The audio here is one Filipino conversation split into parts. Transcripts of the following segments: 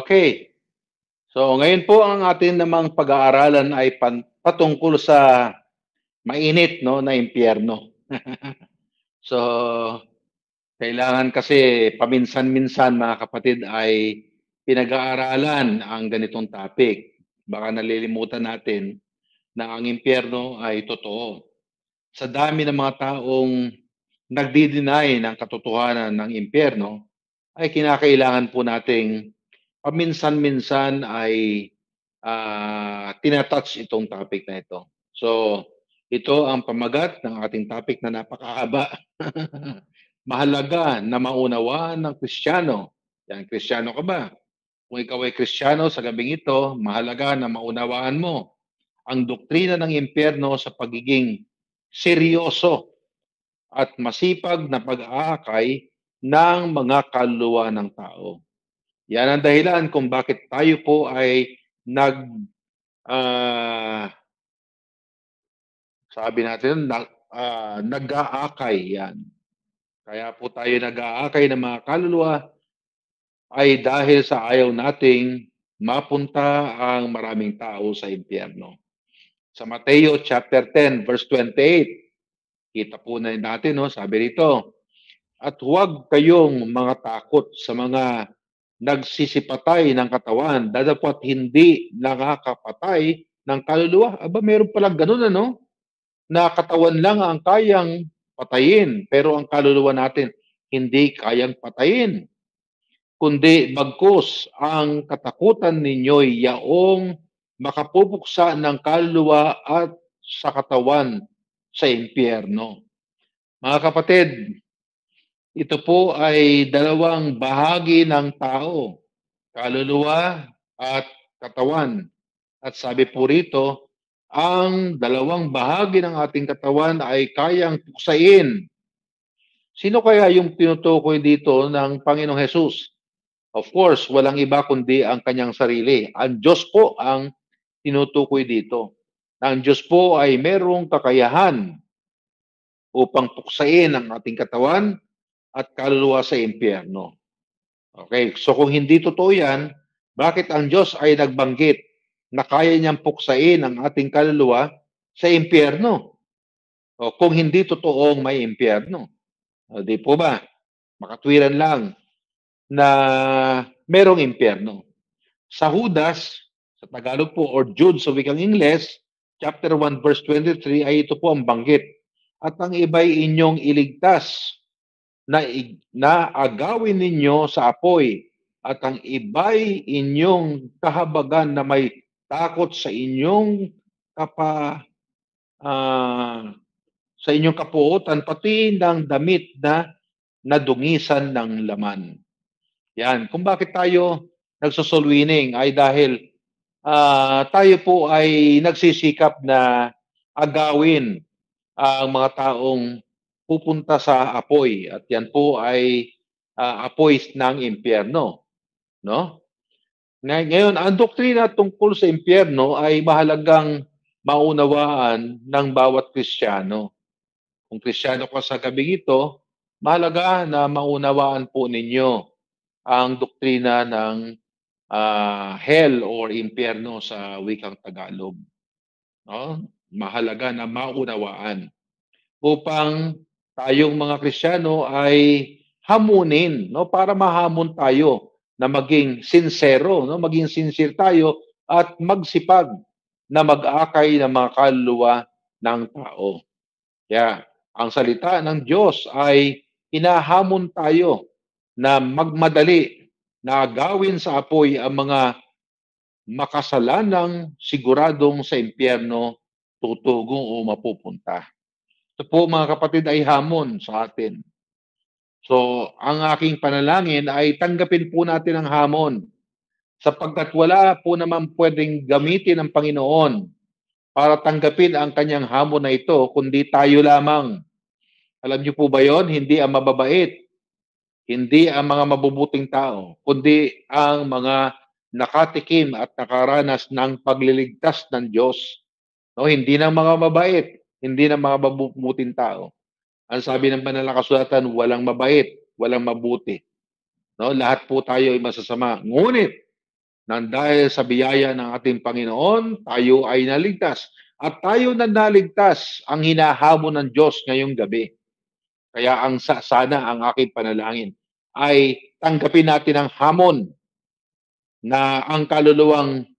Okay. So ngayon po ang atin namang pag-aaralan ay patungkol sa mainit 'no, na impyerno. So, kailangan kasi paminsan-minsan mga kapatid ay pinag-aaralan ang ganitong topic. Baka nalilimutan natin na ang impyerno ay totoo. Sa dami ng mga taong nagdi-deny ng katotohanan ng impyerno, ay kinakailangan po nating paminsan-minsan ay tina-touch itong topic na ito. So, ito ang pamagat ng ating topic na napakahaba. Mahalaga na maunawaan ng Kristiyano. Yan, Kristiyano ka ba? Kung ikaw ay Kristiyano sa gabing ito, mahalaga na maunawaan mo ang doktrina ng impyerno sa pagiging seryoso at masipag na pag-aakay ng mga kaluluwa ng tao. Yan ang dahilan kung bakit tayo po ay sabi natin, nag-aakay yan. Kaya po tayo nag-aakay ng mga kaluluwa ay dahil sa ayaw nating mapunta ang maraming tao sa impyerno. Sa Mateo chapter 10 verse 28, kita po na natin, no, sabi rito, at huwag kayong mga takot sa mga nagsisipatay ng katawan, dadapot hindi nakakapatay ng kaluluwa. Aba, meron palang ganun, ano? Na katawan lang ang kayang patayin, pero ang kaluluwa natin hindi kayang patayin. Kundi bagkus ang katakutan ninyo'y yaong makapupuksa ng kaluluwa at sa katawan sa impyerno. Mga kapatid, ito po ay dalawang bahagi ng tao, kaluluwa at katawan. At sabi po rito, ang dalawang bahagi ng ating katawan ay kayang puksain. Sino kaya yung tinutukoy dito ng Panginoong Hesus? Of course, walang iba kundi ang kanyang sarili. Ang Diyos po ang tinutukoy dito. Ang Diyos po ay merong kakayahan upang puksain ang ating katawan at kaluluwa sa impyerno. Okay, so kung hindi totoo yan, bakit ang Diyos ay nagbanggit na kaya niyang puksain ang ating kaluluwa sa impyerno? O kung hindi totoong may impyerno. O, di po ba? Makatwiran lang na merong impyerno. Sa Judas, sa Tagalog po, or Jude sa wikang Ingles, chapter 1 verse 23, ay ito po ang banggit. At ang iba'y inyong iligtas na agawin ninyo sa apoy, at ang iba'y inyong kahabagan na may takot sa inyong sa inyong kapuotan, pati ng damit na nadungisan ng laman. Yan. Kung bakit tayo nagsusulwining ay dahil tayo po ay nagsisikap na agawin ang mga taong pupunta sa apoy, at yan po ay apoy ng impyerno, no? Ngayon, ang doktrina tungkol sa impyerno ay mahalagang maunawaan ng bawat Kristiyano. Kung Kristiyano ka sa gabing ito, mahalaga na maunawaan po ninyo ang doktrina ng hell or impyerno sa wikang Tagalog. No? Mahalaga na maunawaan upang tayong mga Kristiyano ay hamunin, no, para mahamon tayo na maging sincero, no, maging sincere tayo at magsipag na mag-akay ng mga kaluluwa ng tao. Kaya ang salita ng Diyos ay hinahamon tayo na magmadali na gawin sa apoy ang mga makasalanang siguradong sa impyerno tutugong o mapupunta. Ito po mga kapatid ay hamon sa atin. So, ang aking panalangin ay tanggapin po natin ang hamon, sapagkat wala po naman pwedeng gamitin ng Panginoon para tanggapin ang kanyang hamon na ito, kundi tayo lamang. Alam niyo po ba yon? Hindi ang mababait, hindi ang mga mabubuting tao, kundi ang mga nakatikim at nakaranas ng pagliligtas ng Diyos. No, hindi ng mga mabait, hindi ng mga mabubuting tao. Ang sabi ng banal na kasulatan, walang mabait, walang mabuti. No, lahat po tayo ay masasama. Ngunit Nang dahil sa biyaya ng ating Panginoon, tayo ay naligtas. At tayo na naligtas ang hinahamon ng Diyos ngayong gabi. Kaya sana ang aking panalangin ay tanggapin natin ang hamon na ang kaluluwang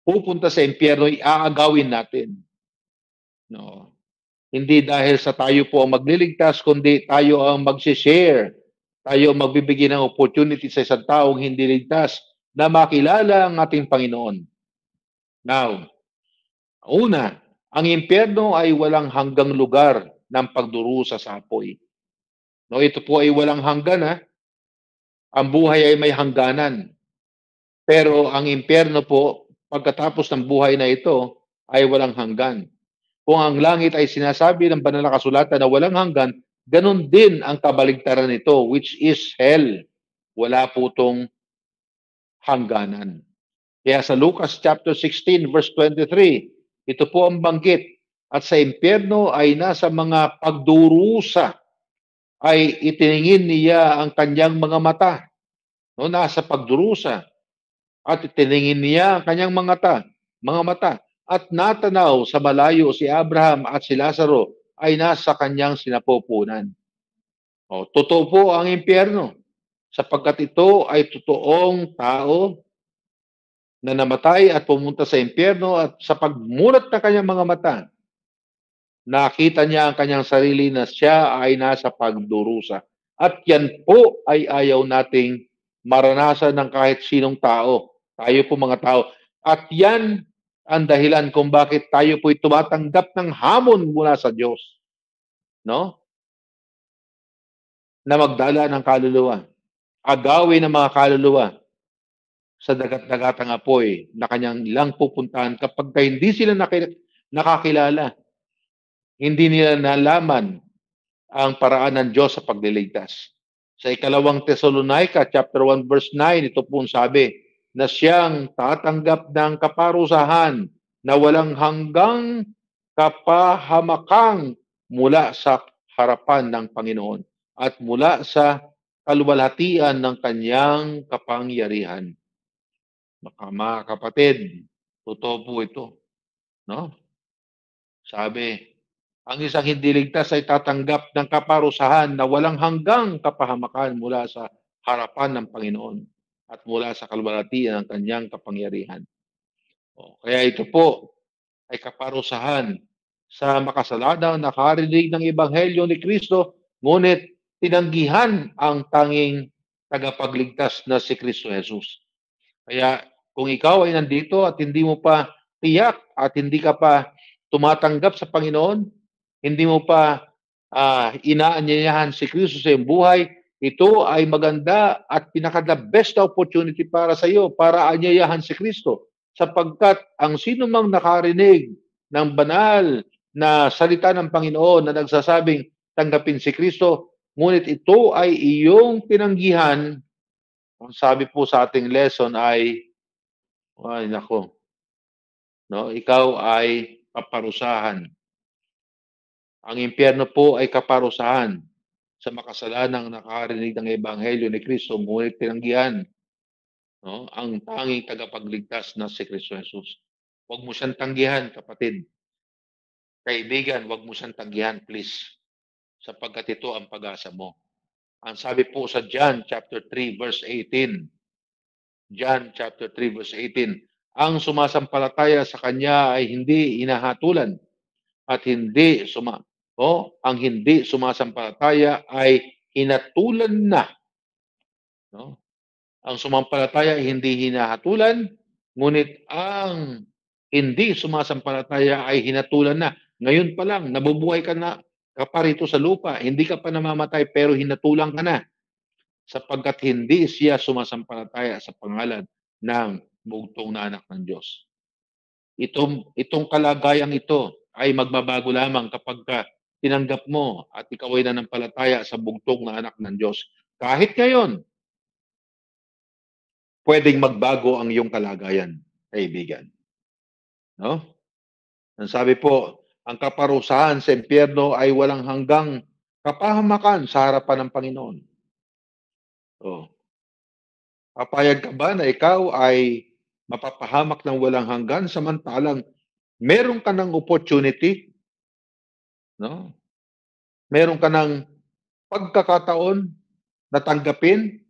pupunta sa impyerno ay aagawin natin. No. Hindi dahil sa tayo po ang magliligtas, kundi tayo ang mag-share. Tayo ang magbibigay ng opportunity sa isang taong hindi ligtas na makilala ang ating Panginoon. Now, una, ang impyerno ay walang hanggang lugar ng pagdurusa sa apoy. No, ito po ay walang hanggan, ha? Ang buhay ay may hangganan. Pero ang impyerno po, pagkatapos ng buhay na ito, ay walang hanggan. Kung ang langit ay sinasabi ng banal na kasulatan na walang hanggan, ganun din ang kabaligtaran nito, which is hell. Wala po itong hangganan. Kaya sa Lucas chapter 16 verse 23, ito po ang banggit. At sa impyerno ay nasa mga pagdurusa ay itiningin niya ang kanyang mga mata. No, nasa pagdurusa at itiningin niya ang kanyang mga mata. At natanaw sa malayo si Abraham at si Lazaro ay nasa kanyang sinapupunan. O, totoo po ang impyerno sapagkat ito ay totoong tao na namatay at pumunta sa impyerno at sa pagmulat ng kanyang mga mata, nakita niya ang kanyang sarili na siya ay nasa pagdurusa. At yan po ay ayaw nating maranasan ng kahit sinong tao. Tayo po mga tao. At yan ang dahilan kung bakit tayo po'y tumatanggap ng hamon mula sa Diyos. No? Na magdala ng kaluluwa. Agawin ng mga kaluluwa sa dagat-dagatang apoy na kanyang ilang pupuntahan kapag hindi sila nakakilala. Hindi nila nalaman ang paraan ng Diyos sa pagliligtas. Sa ikalawang Thessalonica, chapter 1, verse 9, ito pong sabi, na siyang tatanggap ng kaparusahan na walang hanggang kapahamakang mula sa harapan ng Panginoon at mula sa kaluwalhatian ng kanyang kapangyarihan. Mga kapatid, totoo po ito. No? Sabi, ang isang hindi ligtas ay tatanggap ng kaparusahan na walang hanggang kapahamakan mula sa harapan ng Panginoon at mula sa kaluwalhatian ng kanyang kapangyarihan. Kaya ito po ay kaparusahan sa makasalanang nakarinig ng Ebanghelyo ni Kristo, ngunit tinanggihan ang tanging tagapagligtas na si Kristo Jesus. Kaya kung ikaw ay nandito at hindi mo pa tiyak at hindi ka pa tumatanggap sa Panginoon, hindi mo pa inaanyayahan si Kristo sa iyong buhay, ito ay maganda at pinaka-the best opportunity para sa iyo para anyayahan si Kristo. Sapagkat ang sino mang nakarinig ng banal na salita ng Panginoon na nagsasabing tanggapin si Kristo, ngunit ito ay iyong tinanggihan, ang sabi po sa ating lesson ay nako, no, ikaw ay paparusahan. Ang impyerno po ay kaparusahan sa makasalanang nakarinig ng Ebanghelyo ni Kristo, ngunit tinanggihan, no, ang tanging tagapagligtas na si Kristo Jesus. Huwag mo siyang tanggihan, kapatid. Kaibigan, huwag mo siyang tanggihan, please. Sapagkat ito ang pag-asa mo. Ang sabi po sa John chapter 3 verse 18. John chapter 3 verse 18. Ang sumasampalataya sa kanya ay hindi hinahatulan at ang hindi sumasampalataya ay hinatulan na. No? Ang sumampalataya ay hindi hinahatulan, ngunit ang hindi sumasampalataya ay hinatulan na. Ngayon pa lang, nabubuhay ka na kaparito sa lupa. Hindi ka pa namamatay pero hinatulan ka na. Sapagkat hindi siya sumasampalataya sa pangalan ng bugtong na anak ng Diyos. Itong kalagayang ito ay magbabago lamang kapag tinanggap mo at ikaw ay nanampalataya sa bugtong na anak ng Diyos. Kahit ngayon, pwedeng magbago ang iyong kalagayan, kaibigan. No? Ang sabi po, ang kaparusahan sa impyerno ay walang hanggang kapahamakan sa harapan ng Panginoon. Papayag ka ba na ikaw ay mapapahamak ng walang hanggan samantalang meron ka ng opportunity, no? Meron ka ng pagkakataon na tanggapin,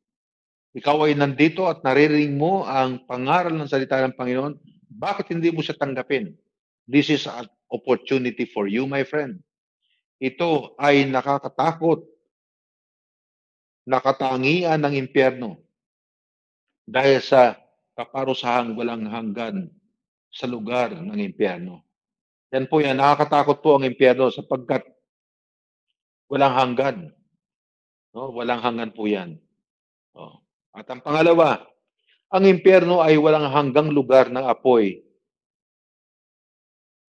ikaw ay nandito at naririnig mo ang pangaral ng salita ng Panginoon, bakit hindi mo siya tanggapin? This is an opportunity for you, my friend. Ito ay nakakatakot na katangian ng impyerno dahil sa kaparusahang walang hanggan sa lugar ng impyerno. Yan po yan, nakakatakot po ang impyerno sapagkat walang hanggan. No? Walang hanggan po yan. Oh. At ang pangalawa, ang impyerno ay walang hanggang lugar ng apoy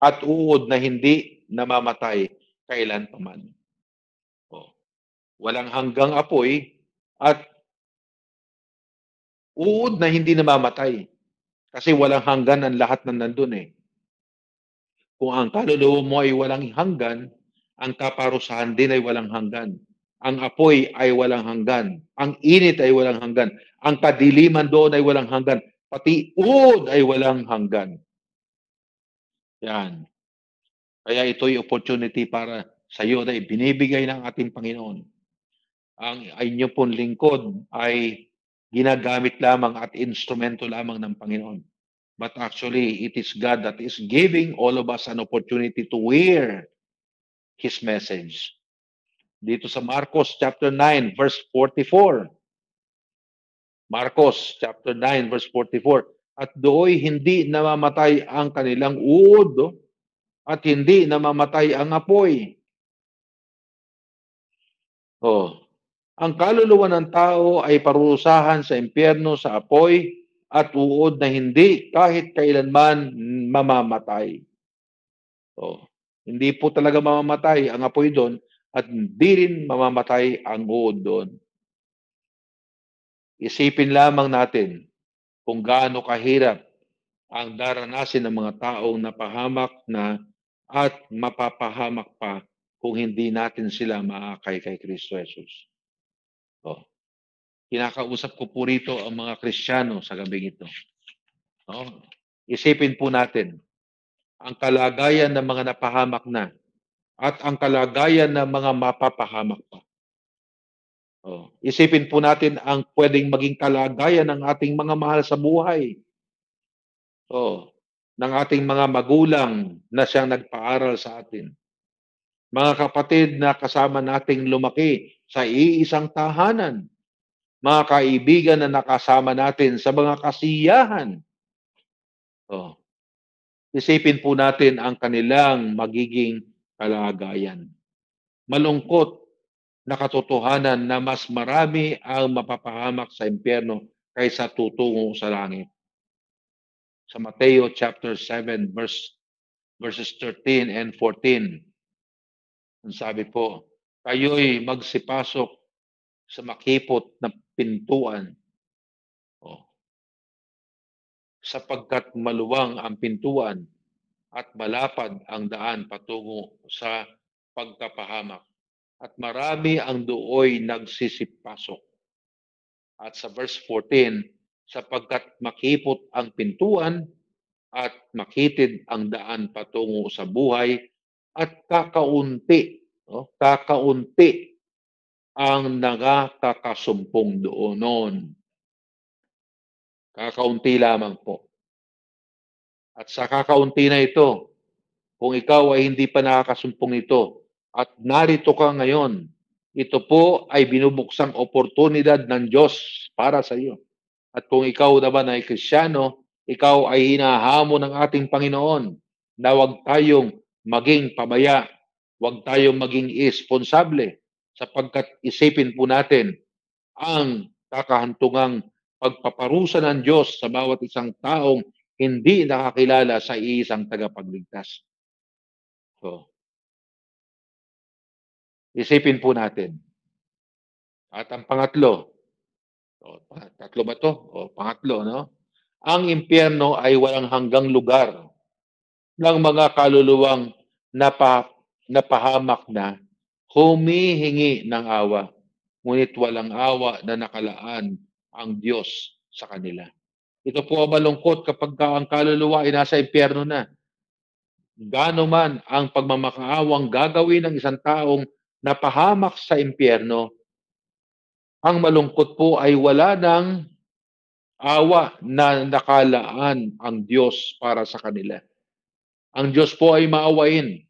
at uod na hindi namamatay kailan paman. Oh. Walang hanggang apoy at uod na hindi namamatay. Kasi walang hanggan ang lahat ng nandun eh. Kung ang kaluluwa mo ay walang hanggan, ang kaparusahan din ay walang hanggan. Ang apoy ay walang hanggan. Ang init ay walang hanggan. Ang kadiliman doon ay walang hanggan. Pati uod ay walang hanggan. Yan. Kaya ito'y opportunity para sa iyo na binibigay ng ating Panginoon. Ang inyo pong lingkod ay ginagamit lamang at instrumento lamang ng Panginoon. But actually, it is God that is giving all of us an opportunity to hear His message. Dito sa Marcos chapter 9, verse 44. Marcos chapter 9, verse 44. At dooy hindi namamatay ang kanilang uod at hindi namamatay ang apoy. Oh. Ang kaluluwa ng tao ay parurusahan sa impyerno sa apoy at uod na hindi kahit kailanman mamamatay. Oh. Hindi po talaga mamamatay ang apoy doon at hindi rin mamamatay ang uod doon. Isipin lamang natin kung gaano kahirap ang daranasin ng mga taong napahamak na at mapapahamak pa kung hindi natin sila maakay kay Kristo Jesus. Oh. Kinakausap ko po rito ang mga Kristiyano sa gabing ito. Oh. Isipin po natin ang kalagayan ng mga napahamak na at ang kalagayan ng mga mapapahamak pa. Oh. Isipin po natin ang pwedeng maging kalagayan ng ating mga mahal sa buhay. Oh. Ng ating mga magulang na siyang nagpaaral sa atin. Mga kapatid na kasama nating lumaki sa iisang tahanan. Mga kaibigan na nakasama natin sa mga kasiyahan. Oh. Isipin po natin ang kanilang magiging kalagayan. Malungkot na katotohanan na mas marami ang mapapahamak sa impyerno kaysa tutungo sa langit. Sa Mateo chapter 7 verses 13 and 14. Ang sabi po, kayo'y magsipasok sa makipot na pintuan. Oh. Sapagkat maluwang ang pintuan at malapad ang daan patungo sa pagkapahamak. At marami ang dooy nagsisipasok. At sa verse 14, sapagkat makipot ang pintuan at makitid ang daan patungo sa buhay at kakaunti ang nakakasumpong doon. Kakaunti lamang po. At sa kakaunti na ito, kung ikaw ay hindi pa nakakasumpong ito at narito ka ngayon, ito po ay binubuksang oportunidad ng Diyos para sa iyo. At kung ikaw naman ay Kristiyano, ikaw ay hinahamon ng ating Panginoon na huwag tayong maging pabaya, huwag tayong maging irresponsable sapagkat isipin po natin ang kakahantungang pagpaparusa ng Diyos sa bawat isang taong hindi nakakilala sa iisang tagapagligtas. So, isipin po natin. At ang pangatlo, tatlo ba to? Pangatlo, no? Ang impyerno ay walang hanggang lugar ng mga kaluluwang napahamak na humihingi ng awa. Ngunit walang awa na nakalaan ang Diyos sa kanila. Ito po ang malungkot kapag ang kaluluwa ay nasa impyerno na. Gaano man ang pagmamakaawang gagawin ng isang taong napahamak sa impyerno, ang malungkot po ay wala ng awa na nakalaan ang Diyos para sa kanila. Ang Diyos po ay maawain,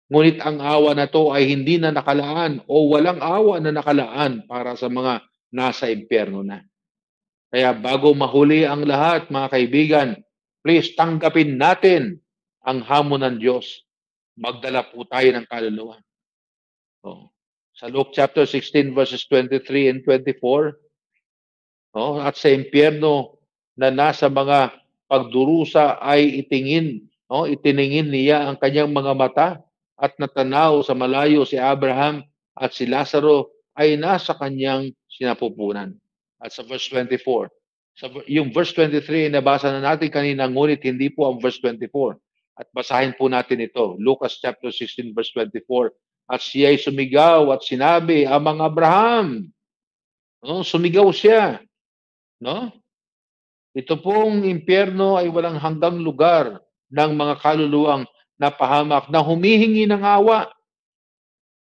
ngunit ang awa na to ay hindi na nakalaan o walang awa na nakalaan para sa mga nasa impyerno na. Kaya bago mahuli ang lahat, mga kaibigan, please tanggapin natin ang hamon ng Diyos. Magdala po tayo ng kaluluwa. Oh. Sa Luke chapter 16 verses 23 and 24, at sa impyerno na nasa mga pagdurusa ay itiningin niya ang kanyang mga mata at natanaw sa malayo si Abraham at si Lazaro ay nasa kanyang sinapupunan. At sa verse 24, yung verse 23 nabasa na natin kanina, ngunit hindi po ang verse 24. At basahin po natin ito, Lucas chapter 16 verse 24. At siya ay sumigaw at sinabi, Amang Abraham. Sumigaw siya. No? Ito pong impyerno ay walang hanggang lugar ng mga kaluluwang napahamak na humihingi ng awa.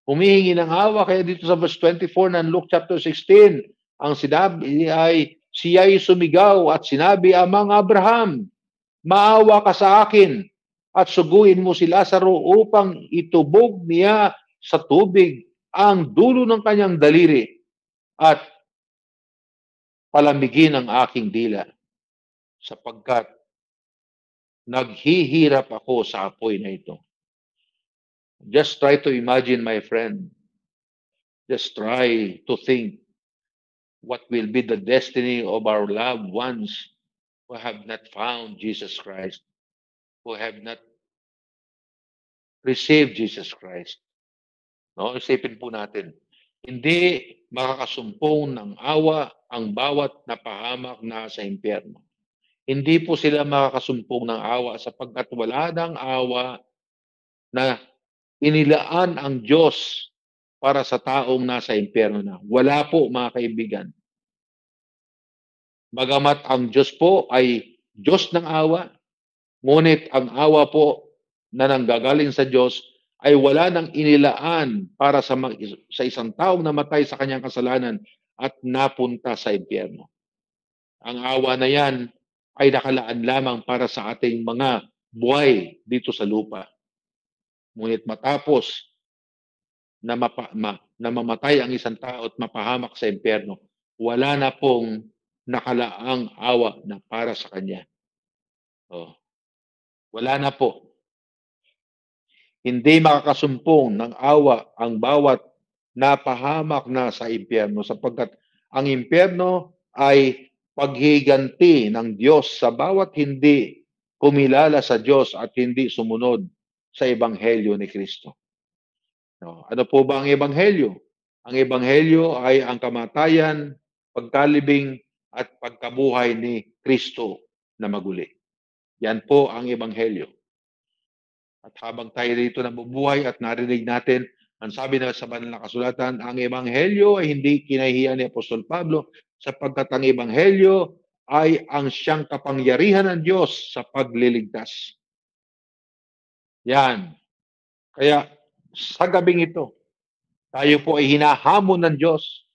Humihingi ng awa. Kaya dito sa verse 24 ng Luke chapter 16, ang sinabi ay, siya'y sumigaw at sinabi, Amang Abraham, maawa ka sa akin at suguin mo si Lazaro upang itubog niya sa tubig ang dulo ng kanyang daliri at palamigin ang aking dila sapagkat naghihirap ako sa apoy na ito. Just try to imagine, my friend. Just try to think what will be the destiny of our loved ones who have not found Jesus Christ, who have not received Jesus Christ. No, isipin po natin, hindi makakasumpong ng awa ang bawat napahamak na sa impyerno. Hindi po sila makakasumpong ng awa sapagkat wala ng awa na inilaan ang Diyos para sa taong nasa impyerno na. Wala po, mga kaibigan. Bagamat ang Diyos po ay Diyos ng awa, ngunit ang awa po na nanggagaling sa Diyos ay wala nang inilaan para sa isang taong namatay sa kanyang kasalanan at napunta sa impyerno. Ang awa na yan ay nakalaan lamang para sa ating mga buhay dito sa lupa. Ngunit matapos na, mamatay ang isang tao at mapahamak sa impyerno, wala na pong nakalaang awa na para sa kanya. Wala na po. Hindi makakasumpong ng awa ang bawat napahamak na sa impyerno sapagkat ang impyerno ay paghiganti ng Diyos sa bawat hindi kumilala sa Diyos at hindi sumunod sa Ebanghelyo ni Kristo. Ano po ba ang Ebanghelyo? Ang Ebanghelyo ay ang kamatayan, pagkalibing at pagkabuhay ni Kristo na maguli. Yan po ang Ebanghelyo. At habang tayo dito nabubuhay at narinig natin, ang sabi na sa banal na kasulatan, ang Ebanghelyo ay hindi kinahihiyan ni Apostol Pablo sapagkat ang Ebanghelyo ay ang siyang kapangyarihan ng Diyos sa pagliligtas. Yan. Kaya sa gabing ito, tayo po ay hinahamon ng Diyos.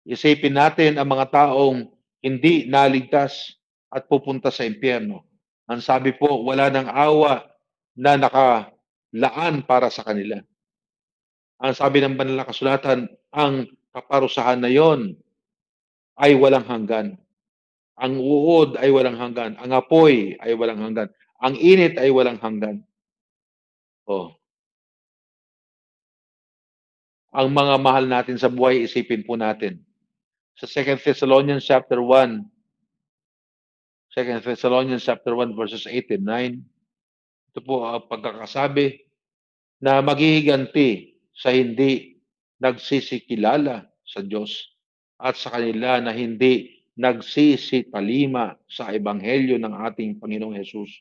Isipin natin ang mga taong hindi naligtas at pupunta sa impyerno. Ang sabi po, wala ng awa na nakalaan para sa kanila. Ang sabi ng banal na kasulatan, ang kaparusahan na yon ay walang hanggan. Ang uod ay walang hanggan. Ang apoy ay walang hanggan. Ang init ay walang hanggan. Ang mga mahal natin sa buhay, isipin po natin. Sa 2 Thessalonians chapter 1, 2 Thessalonians chapter 1 verses 8 and 9, ito po ang pagkakasabi na maghihiganti sa hindi nagsisikilala sa Diyos at sa kanila na hindi nagsisitalima sa Ebanghelyo ng ating Panginoong Hesus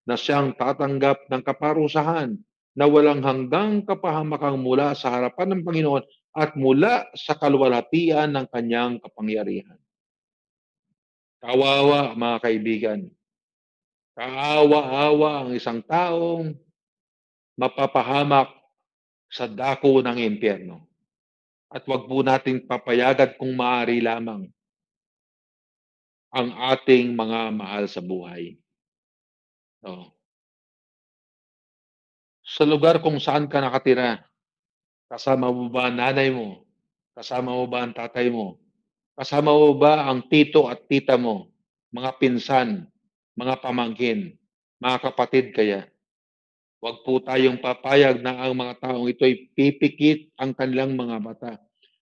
na siyang tatanggap ng kaparusahan na walang hanggang kapahamakang mula sa harapan ng Panginoon at mula sa kaluwalhatian ng kanyang kapangyarihan. Kawawa, mga kaibigan. Kaawa-awa ang isang taong mapapahamak sa dako ng impyerno. At wag po nating papayagan kung maaari lamang ang ating mga mahal sa buhay. Oh. Sa lugar kung saan ka nakatira, kasama mo ba ang nanay mo? Kasama mo ba ang tatay mo? Kasama mo ba ang tito at tita mo? Mga pinsan, mga pamangkin, mga kapatid kaya? Huwag po tayong papayag na ang mga taong ito ay pipikit ang kanilang mga mata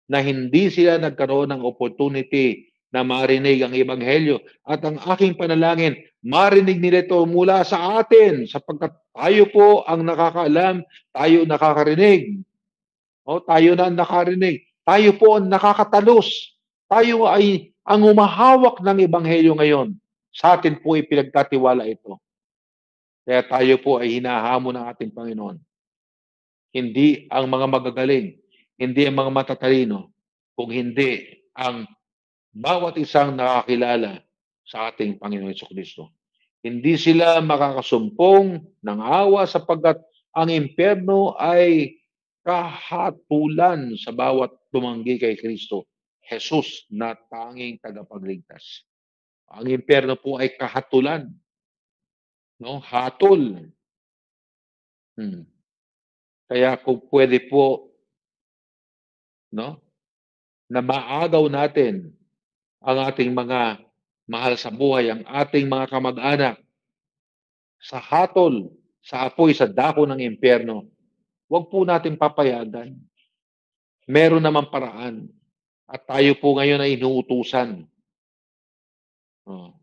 na hindi sila nagkaroon ng opportunity na marinig ang Ebanghelyo. At ang aking panalangin, marinig nila ito mula sa atin sapagkat tayo po ang nakakaalam, tayo nakakarinig. O, tayo na ang nakarinig. Tayo po ang nakakatalos. Tayo ay ang umahawak ng Ebanghelyo ngayon. Sa atin po ipinagkatiwala ito. Kaya tayo po ay hinahamon ng ating Panginoon. Hindi ang mga magagaling, hindi ang mga matatalino, kung hindi ang bawat isang nakakilala sa ating Panginoon Jesucristo. Hindi sila makakasumpong ng awa sapagkat ang impyerno ay kahatulan sa bawat tumanggi kay Kristo, Jesus na tanging tagapagligtas. Ang impyerno po ay kahatulan, no? Hatol. Hmm. Kaya kung pwede po, no, na maagaw natin ang ating mga mahal sa buhay, ang ating mga kamag-anak sa hatol, sa apoy, sa dako ng impyerno, huwag po natin papayagan. Meron naman paraan. At tayo po ngayon ay inuutusan. Oh.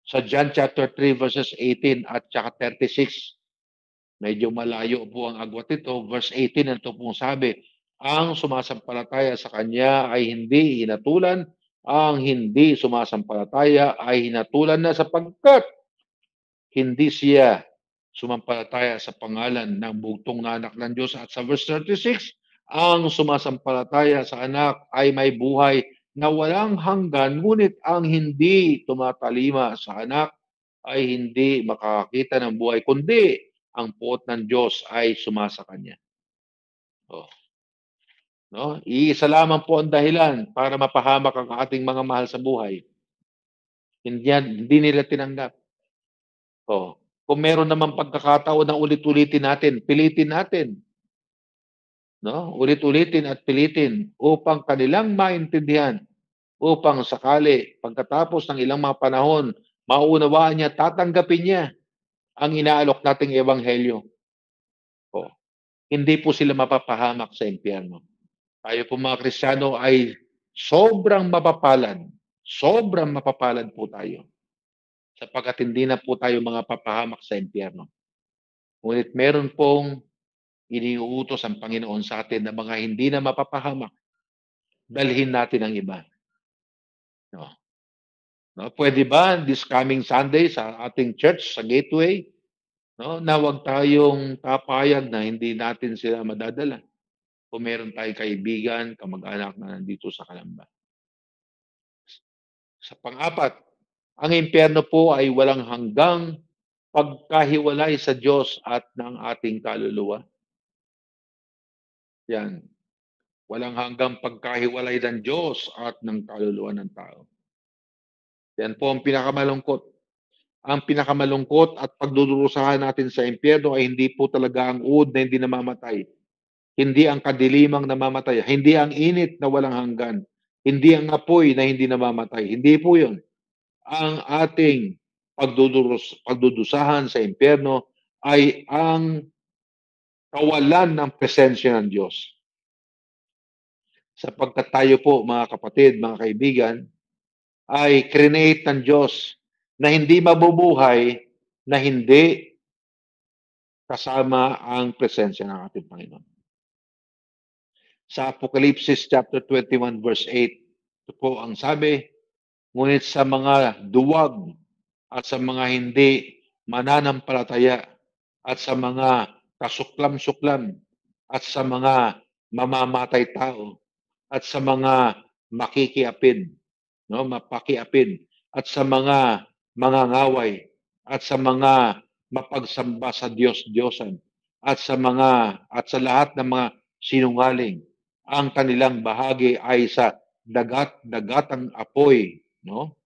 Sa John chapter 3 verses 18 at saka 36, medyo malayo po ang agwat ito. Verse 18, ito pong sabi, ang sumasampalataya sa Kanya ay hindi hinatulan, ang hindi sumasampalataya ay hinatulan na sapagkat hindi siya sumampalataya sa pangalan ng bugtong na anak ng Diyos. At sa verse 36, ang sumasampalataya sa anak ay may buhay na walang hanggan, ngunit ang hindi tumatalima sa anak ay hindi makakakita ng buhay, kundi ang puot ng Diyos ay sumasa kanya. Oh, no? Iisa lamang po ang dahilan para mapahamak ang ating mga mahal sa buhay. Hindi nila tinanggap. Oh, kung meron naman pagkakataon na ulit-ulitin natin, pilitin natin. No? Ulit-ulitin at pilitin upang kanilang maintindihan, upang sakali pagkatapos ng ilang mga panahon, maunawaan niya, tatanggapin niya ang inaalok nating ebanghelyo. Oh, hindi po sila mapapahamak sa impyerno. Tayo po mga Kristiyano ay sobrang mapapalad. Sobrang mapapalad po tayo. Sapagkat hindi na po tayo mga papahamak sa impyerno. Ngunit meron pong iniuutos ang Panginoon sa atin na mga hindi na mapapahamak, dalhin natin ang iba. No? No? Pwede ba this coming Sunday sa ating church, sa Gateway, no, na huwag tayong papayag na hindi natin sila madadala kung meron tayong kaibigan, kamag-anak na nandito sa Kalamba. Sa pang-apat, ang impyerno po ay walang hanggang pagkahiwalay sa Diyos at ng ating kaluluwa. Yan. Walang hanggang pagkahiwalay ng Diyos at ng kaluluwa ng tao. Yan po ang pinakamalungkot. Ang pinakamalungkot at pagdudurusahan natin sa impyerno ay hindi po talaga ang uod na hindi namamatay. Hindi ang kadilimang namamatay. Hindi ang init na walang hanggan. Hindi ang apoy na hindi namamatay. Hindi po yun. Ang ating pagdudusahan sa impyerno ay ang kawalan ng presensya ng Diyos. Sapagkat tayo po, mga kapatid, mga kaibigan, ay create ng Diyos na hindi mabubuhay na hindi kasama ang presensya ng ating Panginoon. Sa Apocalypse chapter 21 verse 8, ito po ang sabi, ngunit sa mga duwag at sa mga hindi mananampalataya at sa mga kasuklam-suklam at sa mga mamamatay tao at sa mga makikiapid, no, mapakiapid at sa mga mangangaway at sa mga mapagsamba sa Diyos-Diyosan at sa lahat ng mga sinungaling. Ang kanilang bahagi ay sa dagat-dagatang apoy, no?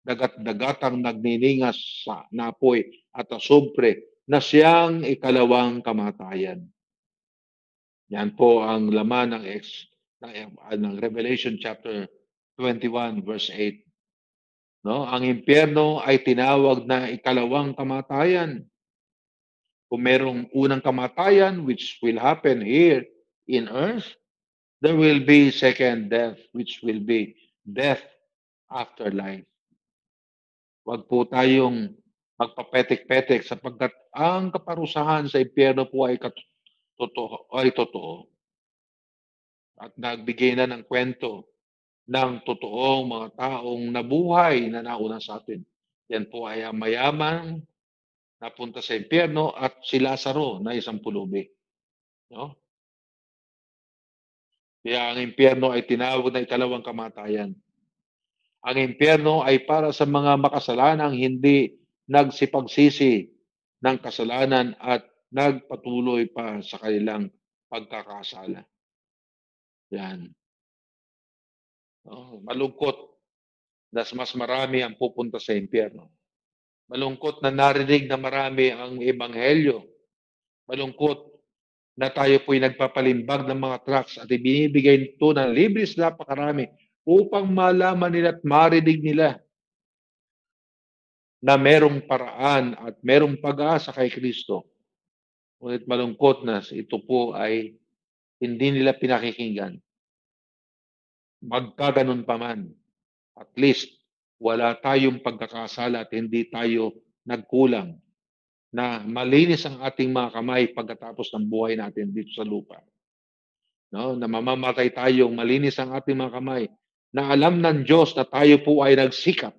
Dagat-dagatang nagniningas sa na apoy at asupre na siyang ikalawang kamatayan. Yan po ang laman ng Revelation chapter 21 verse 8. No? Ang impyerno ay tinawag na ikalawang kamatayan. Kung merong unang kamatayan which will happen here in earth, there will be second death which will be death after life. Huwag po tayong magpapetek-petek sapagkat ang kaparusahan sa impyerno po ay totoo at nagbigay na ng kwento ng totoong mga taong nabuhay na nauna sa atin. Yan po ay ang mayaman napunta sa impyerno at si Lazaro na isang pulubi. No? Kaya ang impyerno ay tinawag na ikalawang kamatayan. Ang impyerno ay para sa mga makasalanang hindi nagsipagsisi ng kasalanan at nagpatuloy pa sa kanilang pagkakasala. Yan. Oh, malungkot na mas marami ang pupunta sa impyerno. Malungkot na narinig na marami ang ebanghelyo. Malungkot na tayo po'y nagpapalimbag ng mga tracts at ibinibigay ito ng libre sa napakarami upang malaman nila at marinig nila na merong paraan at merong pag-asa kay Kristo. Ngunit malungkot na ito po ay hindi nila pinakikinggan. Magkaganon pa man, at least wala tayong pagkakasala at hindi tayo nagkulang na malinis ang ating mga kamay pagkatapos ng buhay natin dito sa lupa. No? Na mamamatay tayong malinis ang ating mga kamay, na alam ng Diyos na tayo po ay nagsikap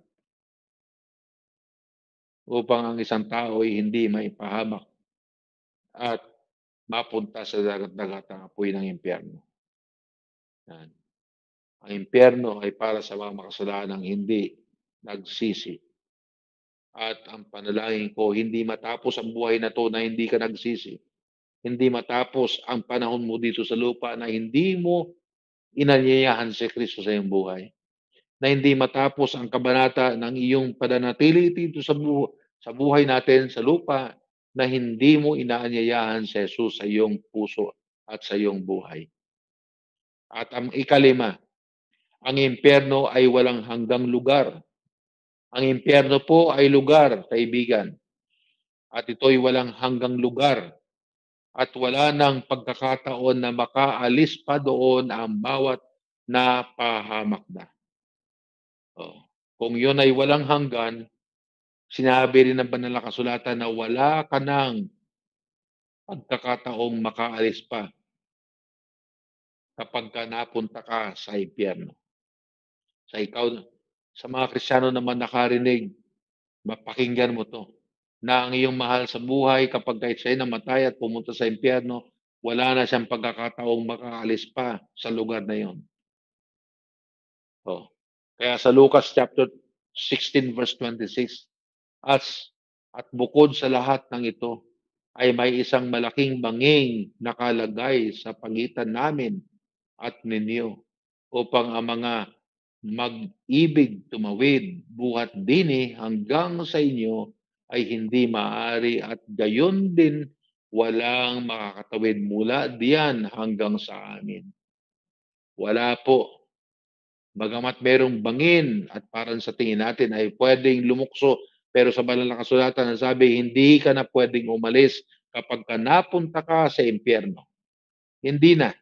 upang ang isang tao ay hindi maipahamak at mapunta sa dagat-dagatang apoy ng impyerno. Yan. Ang impyerno ay para sa mga makasalanang hindi nagsisi. At ang panalangin ko, hindi matapos ang buhay na to na hindi ka nagsisi. Hindi matapos ang panahon mo dito sa lupa na hindi mo inanyayahan si Kristo sa iyong buhay. Na hindi matapos ang kabanata ng iyong pananatili dito sa buhay natin sa lupa na hindi mo inaanyayahan si Jesus sa iyong puso at sa iyong buhay. At ang ikalima, ang impyerno ay walang hanggang lugar. Ang impyerno po ay lugar, kaibigan. At ito'y walang hanggang lugar. At wala nang pagkakataon na makaalis pa doon ang bawat napahamak na. Oh. Kung yun ay walang hanggan, sinabi rin ng banal na kasulatan na wala ka nang pagkakataong makaalis pa kapag ka napunta ka sa impyerno. Sa mga Kristiyano naman nakarinig, mapakinggan mo to, na ang iyong mahal sa buhay kapag kahit siya'y namatay at pumunta sa impyerno, wala na siyang pagkakataong makaalis pa sa lugar na yon. Oh. Kaya sa Lucas chapter 16 verse 26, at bukod sa lahat ng ito, ay may isang malaking banging nakalagay sa pagitan namin at ninyo upang ang mga mag-ibig tumawid buhat dini hanggang sa inyo ay hindi maaari at gayon din walang makakatawid mula diyan hanggang sa amin. Wala po. Bagamat merong bangin at parang sa tingin natin ay pwedeng lumukso, pero sa banal na kasulatan sabi, hindi ka na pwedeng umalis kapag ka napunta ka sa impyerno. Hindi na.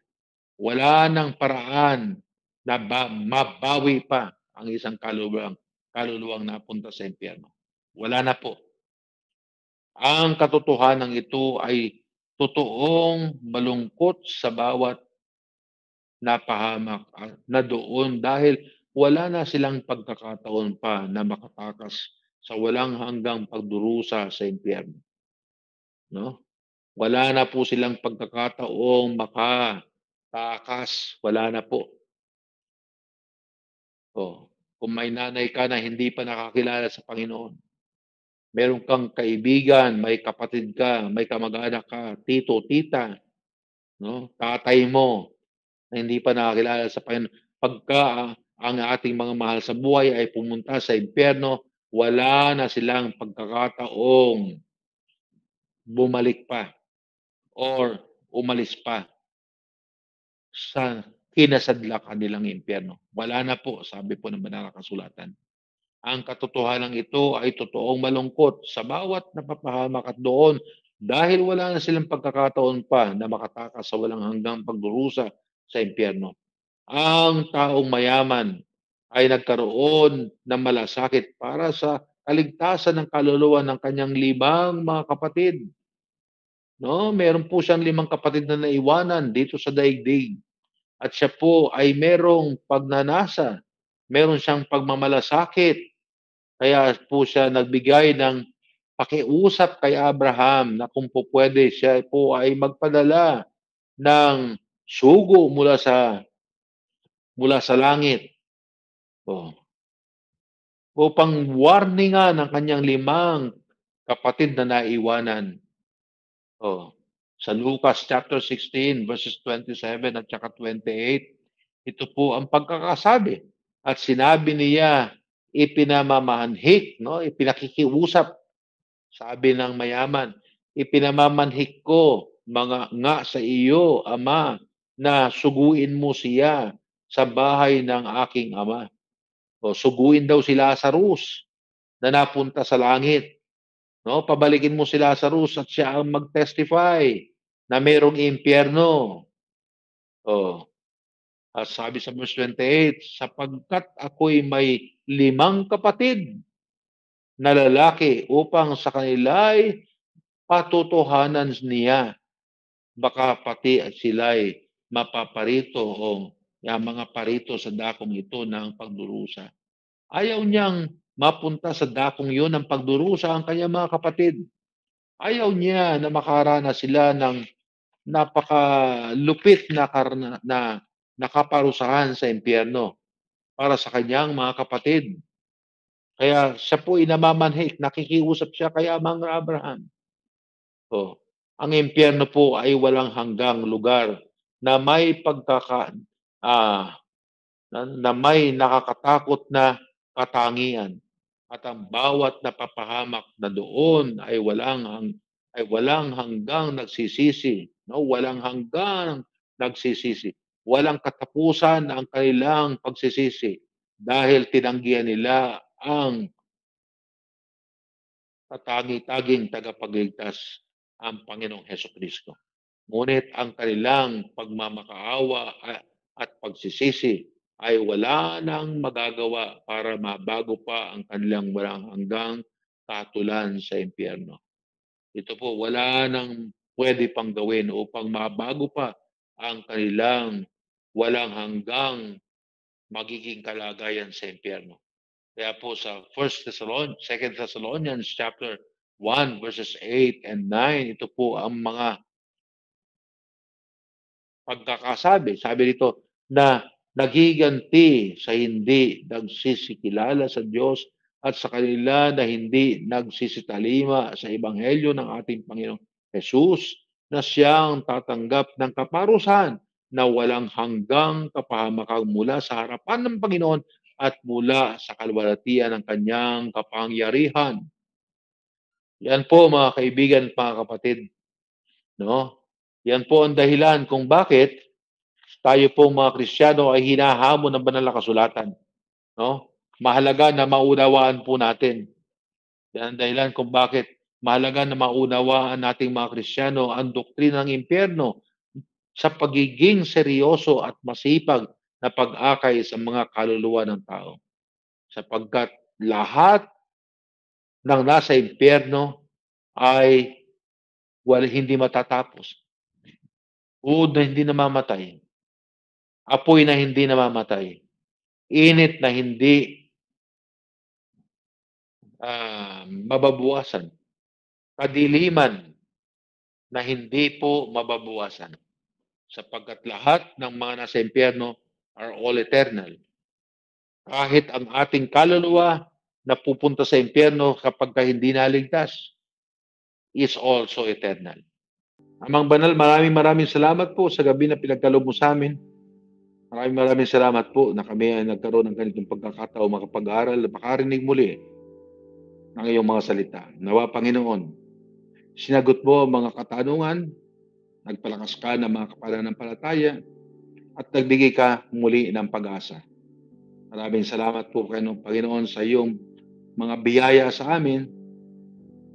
Wala nang paraan na mabawi pa ang isang kaluluwang napunta sa impyerno. Wala na po. Ang katotohanan ito ay totoong malungkot sa bawat napahamak na doon dahil wala na silang pagkakataon pa na makatakas sa walang hanggang pagdurusa sa impyerno. No? Wala na po silang pagkakataong makatakas. Wala na po. Oh. kung may nanay ka na hindi pa nakakilala sa Panginoon, meron kang kaibigan, may kapatid ka, may kamag-anak ka, tito, tita, no? Tatay mo na hindi pa nakakilala sa Panginoon. Pagka ang ating mga mahal sa buhay ay pumunta sa impyerno, wala na silang pagkakataong bumalik pa or umalis pa sa kinasadlakan nilang impyerno. Wala na po, sabi po ng banal na kasulatan. Ang katotohanan ito ay totoong malungkot sa bawat napapahamak at doon dahil wala na silang pagkakataon pa na makatakas sa walang hanggang pagdurusa sa impyerno. Ang taong mayaman ay nagkaroon ng malasakit para sa kaligtasan ng kaluluwa ng kanyang limang mga kapatid. No, meron po siyang limang kapatid na naiwanan dito sa daigdig. At siya po ay merong pagnanasa, meron siyang pagmamalasakit. Kaya po siya nagbigay ng pakiusap kay Abraham na kung po pwede siya po ay magpadala ng sugo mula sa langit. Oh, upang warningan ang kanyang limang kapatid na naiwanan. Oh, sa Lucas chapter 16 verses 27 at saka 28, ito po ang pagkakasabi. At sinabi niya, ipinamamanhik, no? Ipinakikiusap, sabi ng mayaman, ipinamamanhik ko mga nga sa iyo, ama, na suguin mo siya sa bahay ng aking ama. O, suguin daw si Lazarus na napunta sa langit. No, pabalikin mo si Lazarus at siya ang mag-testify na mayroong impyerno. Oh, at sabi sa verse 28, sapagkat ako'y may limang kapatid na lalaki upang sa kanila'y patotohanan niya. Baka pati at sila'y mapaparito o yung mga parito sa dakong ito ng pagdurusa. Ayaw niyang mapunta sa dakong yun ng pagdurusa ang kanyang mga kapatid. Ayaw niya na makaranas sila ng napakalupit na nakaparusahan sa impyerno para sa kanyang mga kapatid. Kaya siya po inamamanhik, nakikiusap siya kay Amang Abraham. Oh, ang impyerno po ay walang hanggang lugar na may ah, na may nakakatakot na katangian. At ang bawat napapahamak na doon ay walang hanggang nagsisisi, no? Walang hanggang nagsisisi. Walang katapusan ang kanilang pagsisisi dahil tinanggihan nila ang katangi-taging tagapagligtas, ang Panginoong Hesukristo. Ngunit ang kanilang pagmamakaawa at pagsisisi ay wala nang magagawa para mabago pa ang kanilang walang hanggang katulan sa impyerno. Ito po, wala nang pwede pang gawin upang mabago pa ang kanilang walang hanggang magiging kalagayan sa impyerno. Kaya po sa Second Thessalonians chapter 1 verses 8 and 9, ito po ang mga pagkakasabi. Sabi dito na nagiganti sa hindi nagsisikilala sa Diyos at sa kanila na hindi nagsisitalima sa Ebanghelyo ng ating Panginoong Jesus na siyang tatanggap ng kaparusahan na walang hanggang kapahamakan mula sa harapan ng Panginoon at mula sa kalwalatian ng kanyang kapangyarihan. Yan po mga kaibigan at mga kapatid, no? Yan po ang dahilan kung bakit tayo pong mga Kristiyano ay hinahamon ng banal na kasulatan, no? Mahalaga na maunawaan po natin. Yan ang dahilan kung bakit mahalaga na maunawaan nating mga Kristiyano ang doktrina ng impyerno sa pagiging seryoso at masipag na pag-akay sa mga kaluluwa ng tao. Sapagkat lahat ng nasa impyerno ay hindi matatapos. Uod na hindi namamatay. Apoy na hindi namamatay. Init na hindi mababawasan. Kadiliman na hindi po mababawasan. Sapagkat lahat ng mga nasa impyerno are all eternal. kahit ang ating kaluluwa na pupunta sa impyerno kapag ka hindi naligtas is also eternal. Amang banal, maraming maraming salamat po sa gabi na pinagkaloob mo sa amin. Maraming maraming salamat po na kami ay nagkaroon ng ganitong pagkakataon makapag-aral at makarinig muli ng iyong mga salita. Nawa, Panginoon, sinagot mo ang mga katanungan, nagpalakas ka ng mga kapananampalataya, at nagbigay ka muli ng pag-asa. Maraming salamat po, Panginoon, sa iyong mga biyaya sa amin.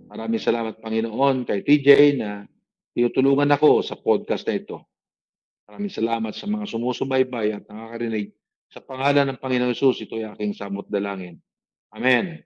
Maraming salamat, Panginoon, kay TJ na tinutulungan ako sa podcast na ito. Maraming salamat sa mga sumusubaybay at nakakarinig. Sa pangalan ng Panginoon Hesus, ito ay aking samot dalangin. Amen.